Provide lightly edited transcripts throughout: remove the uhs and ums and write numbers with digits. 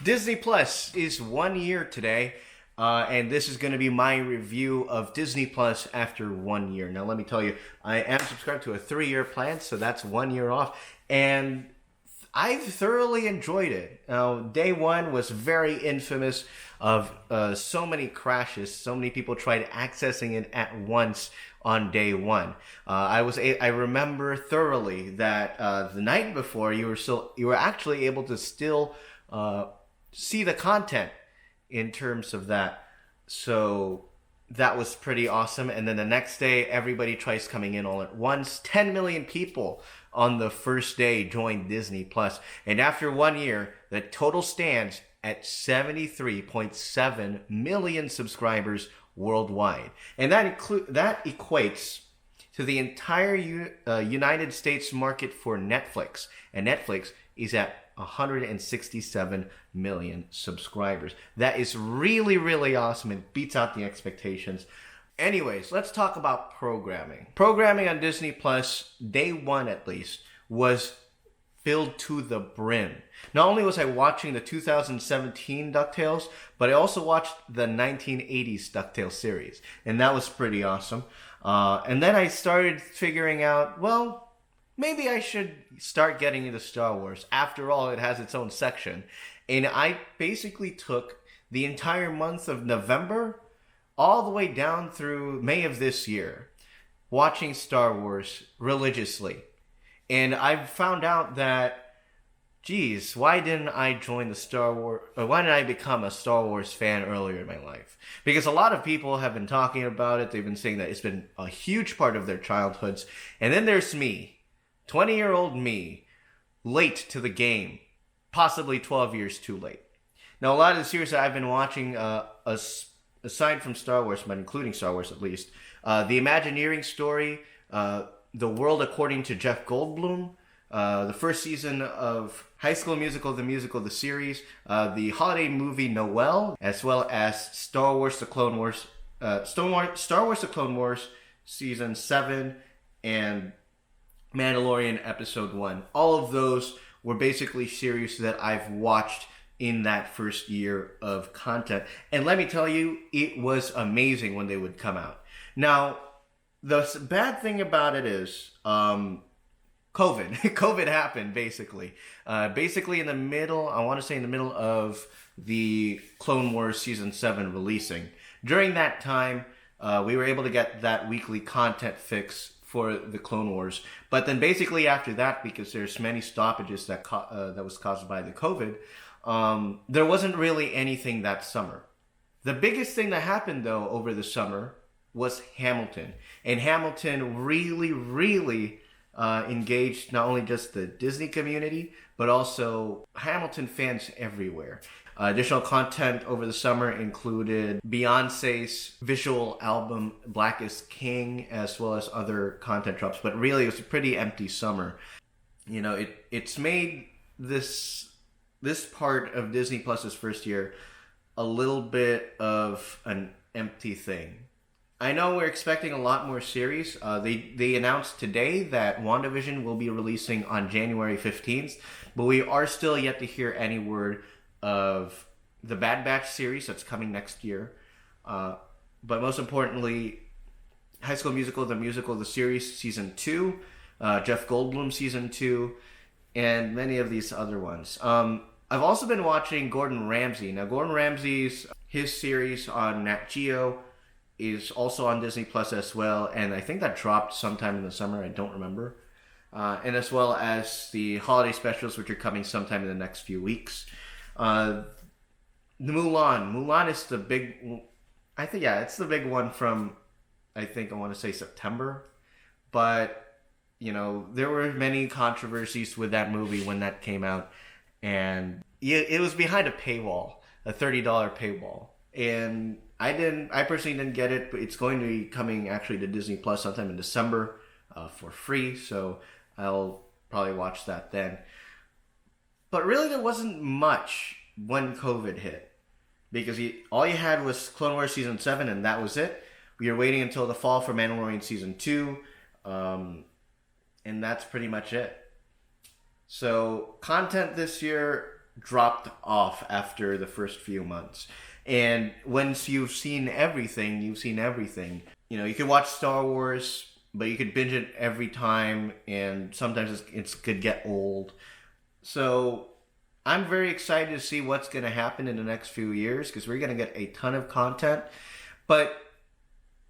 Disney Plus is 1 year today, and this is going to be my review of Disney Plus after 1 year. Now, let me tell you, I am subscribed to a 3-year plan, so that's 1 year off, and I've thoroughly enjoyed it. Day one was very infamous of so many crashes. So many people tried accessing it at once on day one. I remember thoroughly that the night before you were actually able to still see the content in terms of that. So that was pretty awesome. And then the next day, everybody tries coming in all at once. 10 million people on the first day joined Disney Plus. And after 1 year, the total stands at 73.7 million subscribers worldwide. And that equates to the entire United States market for Netflix. And Netflix is at 167 million subscribers. That is really, really awesome. It beats out the expectations. Anyways, let's talk about programming. Programming on Disney Plus, day one at least, was filled to the brim. Not only was I watching the 2017 DuckTales, but I also watched the 1980s DuckTales series. And that was pretty awesome. And then I started figuring out, well, maybe I should start getting into Star Wars. After all, it has its own section. And I basically took the entire month of November all the way down through May of this year, watching Star Wars religiously. And I found out that, geez, why didn't I join the Star Wars, or why didn't I become a Star Wars fan earlier in my life? Because a lot of people have been talking about it. They've been saying that it's been a huge part of their childhoods. And then there's me, 20-year-old me, late to the game, possibly 12 years too late. Now, a lot of the series that I've been watching, aside from Star Wars, but including Star Wars at least, the Imagineering story, The World According to Jeff Goldblum, the first season of High School Musical, the series, the holiday movie Noel, as well as Star Wars: The Clone Wars, season 7, and Mandalorian episode 1. All of those were basically series that I've watched in that first year of content. And let me tell you, it was amazing when they would come out. Now, the bad thing about it is COVID. COVID happened, basically. Basically in the middle, I want to say in the middle of the Clone Wars Season 7 releasing. During that time, we were able to get that weekly content fix for the Clone Wars. But then basically after that, because there's many stoppages that was caused by the COVID, there wasn't really anything that summer. The biggest thing that happened, though, over the summer was Hamilton. And Hamilton really, really engaged not only just the Disney community, but also Hamilton fans everywhere. Additional content over the summer included Beyonce's visual album Black is King, as well as other content drops. But really, it was a pretty empty summer. You know, it's made this part of Disney Plus's first year a little bit of an empty thing. I know we're expecting a lot more series. They announced today that WandaVision will be releasing on January 15th, but we are still yet to hear any word of the Bad Batch series that's coming next year. But most importantly, High School Musical, the series, Season 2, Jeff Goldblum, Season 2, and many of these other ones. I've also been watching Gordon Ramsay. Now, Gordon Ramsay's his series on Nat Geo is also on Disney Plus as well, and I think that dropped sometime in the summer. I don't remember. And as well as the holiday specials, which are coming sometime in the next few weeks. Mulan is the big, I think, yeah, it's the big one from, I want to say September. But, you know, there were many controversies with that movie when that came out. And it was behind a paywall, a $30 paywall. And I personally didn't get it, but it's going to be coming actually to Disney Plus sometime in December for free. So I'll probably watch that then. But really, there wasn't much when COVID hit. Because all you had was Clone Wars Season 7, and that was it. We were waiting until the fall for Mandalorian Season 2. And that's pretty much it. So, content this year dropped off after the first few months. And once you've seen everything, you've seen everything. You know, you could watch Star Wars, but you could binge it every time, and sometimes it could get old. So I'm very excited to see what's going to happen in the next few years, because we're going to get a ton of content. But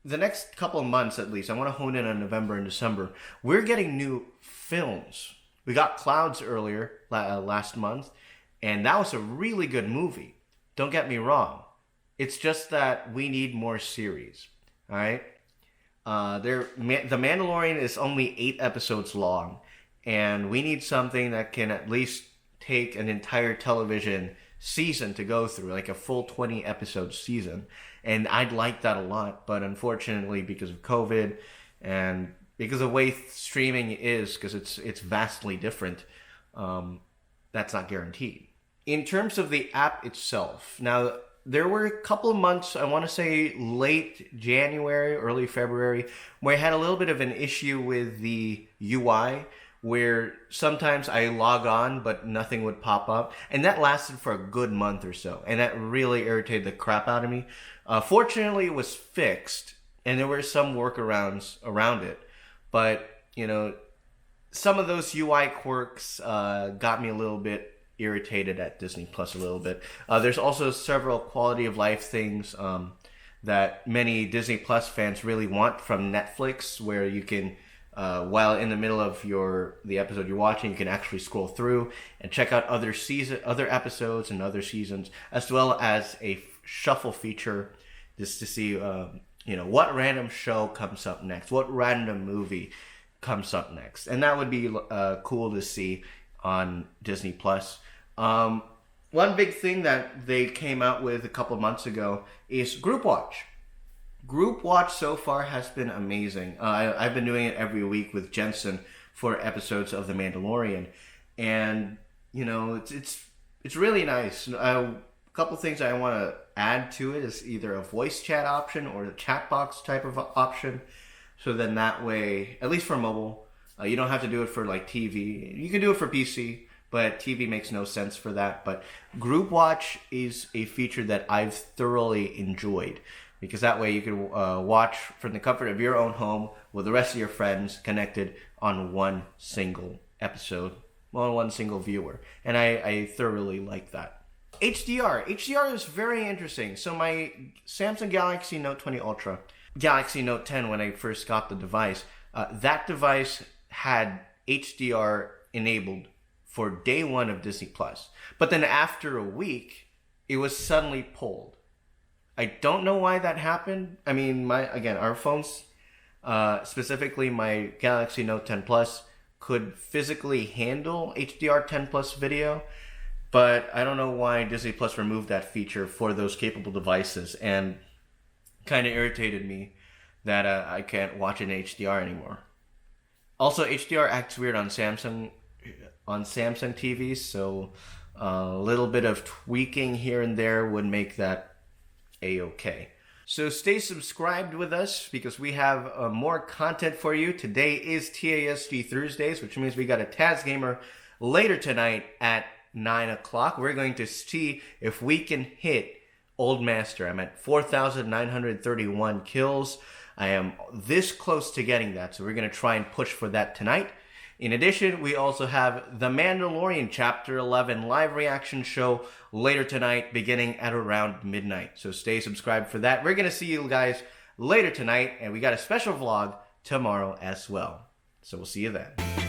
the next couple of months, at least, I want to hone in on November and December. We're getting new films. We got Clouds earlier, last month, and that was a really good movie. Don't get me wrong. It's just that we need more series. All right? The Mandalorian is only 8 episodes long, and we need something that can at least take an entire television season to go through, like a full 20 episode season. And I'd like that a lot, but unfortunately, because of COVID and because of the way streaming is, because it's vastly different, that's not guaranteed. In terms of the app itself, now there were a couple of months, I want to say late January, early February, where I had a little bit of an issue with the UI, where sometimes I log on but nothing would pop up, and that lasted for a good month or so, and that really irritated the crap out of me. Fortunately, it was fixed, and there were some workarounds around it, but you know, some of those UI quirks got me a little bit irritated at Disney Plus a little bit. There's also several quality of life things that many Disney Plus fans really want from Netflix, where you can, while in the middle of the episode you're watching, you can actually scroll through and check out other episodes and other seasons, as well as a shuffle feature, just to see what random show comes up next, what random movie comes up next, and that would be cool to see on Disney Plus. One big thing that they came out with a couple of months ago is Group Watch. Group Watch so far has been amazing. I've been doing it every week with Jensen for episodes of The Mandalorian, and you know, it's really nice. A couple things I want to add to it is either a voice chat option or a chat box type of option. So then that way, at least for mobile, you don't have to do it for like TV. You can do it for PC, but TV makes no sense for that. But Group Watch is a feature that I've thoroughly enjoyed, because that way you can watch from the comfort of your own home with the rest of your friends connected on one single episode, on one single viewer. And I thoroughly like that. HDR is very interesting. So my Samsung Galaxy Note 20 Ultra, Galaxy Note 10, when I first got the device, that device had HDR enabled for day one of Disney Plus. But then after a week, it was suddenly pulled. I don't know why that happened. I mean, our phones, specifically my Galaxy Note 10 Plus, could physically handle HDR 10 Plus video, but I don't know why Disney Plus removed that feature for those capable devices, and kind of irritated me that I can't watch it in HDR anymore. Also, HDR acts weird on Samsung TVs, so a little bit of tweaking here and there would make that a-okay. So stay subscribed with us, because we have more content for you. Today is TASG Thursdays, which means we got a TAS Gamer later tonight at 9 o'clock. We're going to see if we can hit Old Master. I'm at 4,931 kills. I am this close to getting that, so we're going to try and push for that tonight. In addition, we also have The Mandalorian Chapter 11 live reaction show later tonight, beginning at around midnight. So stay subscribed for that. We're going to see you guys later tonight, and we got a special vlog tomorrow as well. So we'll see you then.